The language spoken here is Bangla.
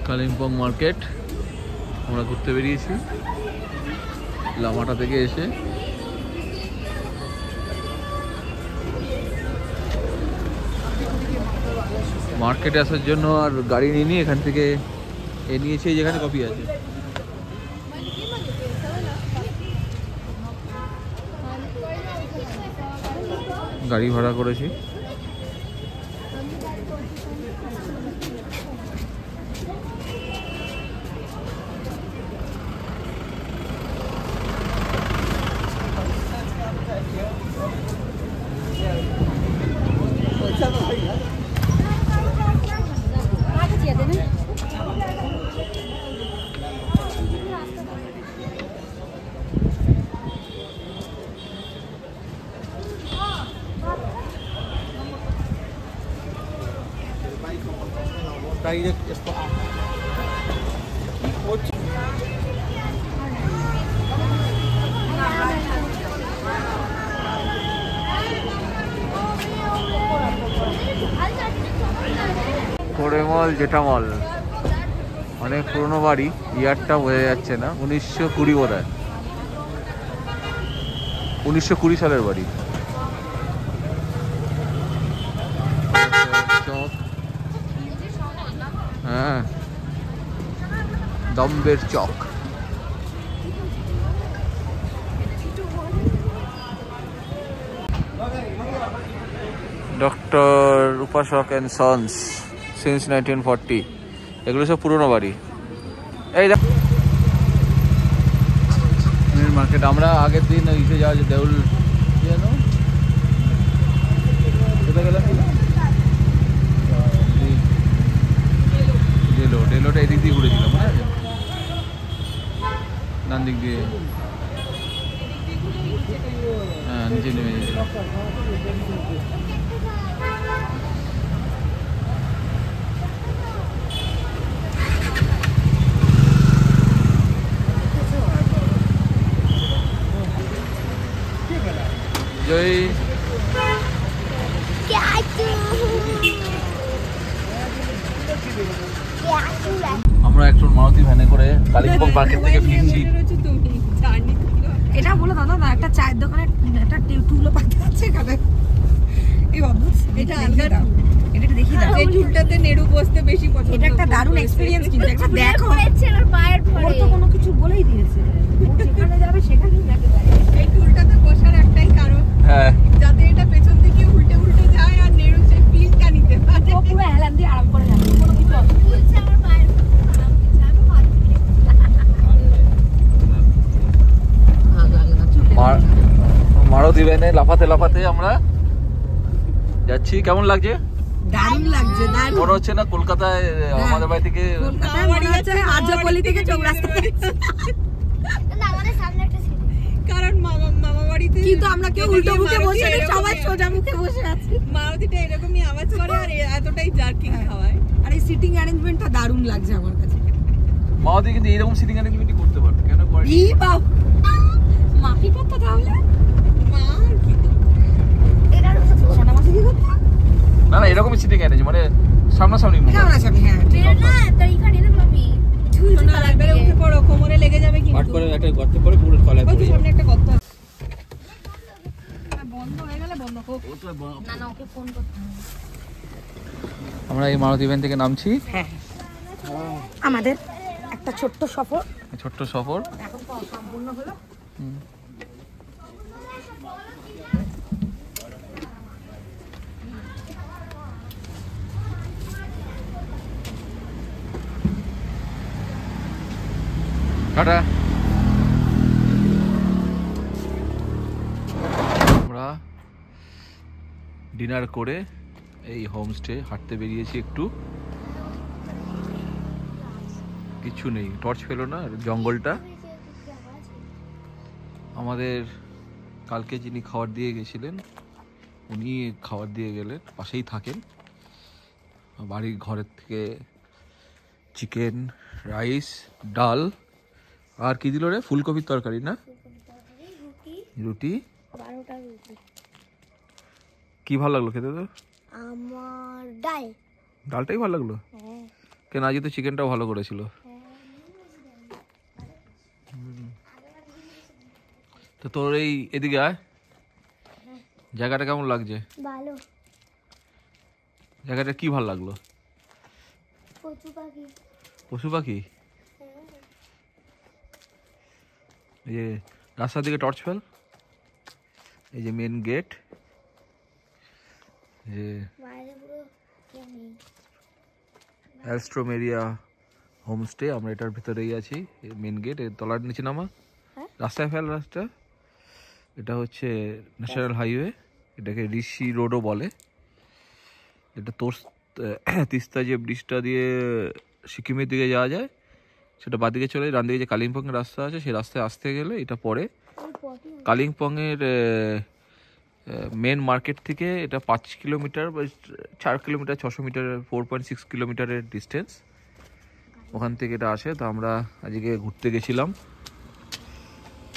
কালিম্পং মার্কেট আমরা ঘুরতে বেরিয়েছি লামাটা থেকে এসে। মার্কেটে আসার জন্য আর গাড়ি নিয়ে নিয়ে এখান থেকে নিয়েছি, যেখানে কফি আছে। গাড়ি ভাড়া করেছি। কোড়েমল জেঠামল অনেক পুরনো বাড়ি, ইয়ারটা বোঝা যাচ্ছে না, 1920 বোধ হয়, 1920 সালের বাড়ি। চক, হ্যাঁ, দম্বের চক। ডক্টর উপাসক অ্যান্ড সন্স সিন্স 1940। এগুলো সব পুরনো বাড়ি। এই মার্কেট আমরা আগের দিন ইসে যাওয়া যে দেউল যেন কোথায় গেলাম, ডেলোটা এদিক দিয়ে ঘুরেছিলাম, মনে আছে? ডান দিক দিয়ে, হ্যাঁ, নিচে নেমে গেছিলাম। জয় আমরা একটু মারুতি ভ্যানে করে কালিম্পং মার্কেট থেকে ফিরছি। এটা বলো দাদা না, একটা চায়ের দোকানে একটা টুলও পাতে আছে এখানে। এই অদ্ভুত, এটা আলগা, এটা দেখি দাও। এই টুলটাতে নেড়ু বসতে বেশি পছন্দ। এটা একটা দারুণ এক্সপেরিয়েন্স, কিন্তু একটা দেখো ওর পায়ের পরে তো কোনো কিছু বলেই দিয়েছে, যেখানে যাবে সেখানেই যেতে পারে। এই টুলটাতে বসার একটাই কারণ, হ্যাঁ, যাতে এটা পেছন থেকে উল্টে উল্টে যায় আর নেড়ু সে ফিলটা নিতে পারে। ও পুরো হেলান দিয়ে আরাম করে যাবে, কোনো কিছু অসুবিধা নেই। আমার পায়ের আরাম দিচ্ছে, আমি হাত দিলে মারুতি ভ্যানে লাফাতে লাফাতে আমরা যাচ্ছি। কেমন লাগছে? দারুণ লাগছে, দারুণ মনে হচ্ছে না কলকাতায় আমাদের বাড়ি থেকে, কলকাতায় মনে হচ্ছে আর্যপল্লী থেকে চৌরাস্তা। না, আমাদের সামনে একটা সিটি, কারণ মামা বাড়িতে কিন্তু আমরা কেউ উল্টো মুখে বসে নেই, সবাই সোজা মুখে বসে আছি। মারুতিটা এরকমই আওয়াজ করে আর এতটাই জার্কিং খাওয়ায়। আর এই সিটিং অ্যারেঞ্জমেন্টটা দারুণ লাগছে আমার কাছে। মারুতি কিন্তু এরকম সিটিং অ্যারেঞ্জমেন্টই করতে পারবে, কেন করে? ই বাপ, মাফি করতে তাহলে মা কি তো এটা সোনা মাসি কি করতে? না না, এরকমই সিটিং অ্যারেঞ্জ, মানে সামনাসামনি মুখ। সামনাসামনি, হ্যাঁ ঠিক আছে। না তাই এখানে না আমি সোনা একবারে উঠে পড়ো, কোমরে লেগে যাবে কিন্তু। পাট করে একটা গর্তে পড়ে পুরো তলায় পড়ে যাবে। সামনে একটা গর্ত আছে, বন্ধ হয়ে গেলে বন্ধ হোক। না না, ওকে ফোন করতে হবে। আমরা এই মারুতি ভ্যান থেকে নামছি। হ্যাঁ, আমাদের একটা ছোট্ট সফর, ছোট্ট সফর এখন তো সম্পূর্ণ হলো। টাটা। আমরা ডিনার করে এই হোমস্টে হাঁটতে বেরিয়েছি। একটু কিছু নেই, টর্চ পেলো না, জঙ্গলটা। আমাদের কালকে যিনি খাবার দিয়ে গেছিলেন উনি খাবার দিয়ে গেলেন, পাশেই থাকেন। বাড়ির ঘরের থেকে চিকেন, রাইস, ডাল আর কি দিল রে, ফুলকপির তরকারি না, রুটি, 12টা রুটি। কি ভালো লাগলো খেতে তোর? আমার ডাল, ডালটাই ভালো লাগলো। হ্যাঁ কেন আজকে তো চিকেনটাও ভালো করেছিল। তো তোর এই এদিকে আয়, জায়গাটা কেমন লাগছে? ভালো। জায়গাটা কি ভালো লাগলো? পশু পাখি। পশু পাখি? এই যে রাস্তার দিকে টর্চ ফেল, এই যে মেন গেট, যে বাইরে পুরো কেউ নেই। অ্যালস্ট্রোম এরিয়া হোমস্টে, আমরা এটার ভিতরেই আছি। মেন গেট, এর তলার নিচে নামা, হ্যাঁ? রাস্তায় ফেল রাস্তা। এটা হচ্ছে ন্যাশনাল হাইওয়ে, এটাকে ঋষি রোডও বলে। এটা তোর তিস্তা যে ব্রিজটা দিয়ে সিকিমের দিকে যাওয়া যায়, সেটা বাদিকে চলে, ডান দিকে যে কালিম্পংয়ের রাস্তা আছে সেই রাস্তায় আসতে গেলে এটা পরে ওই পটি কালিম্পংয়ের মেন মার্কেট থেকে এটা 5 কিলোমিটার বা 4 কিলোমিটার, 600 মিটার, 4.6 কিলোমিটারের ডিস্টেন্স ওখান থেকে এটা আসে। তো আমরা আজকে ঘুরতে গেছিলাম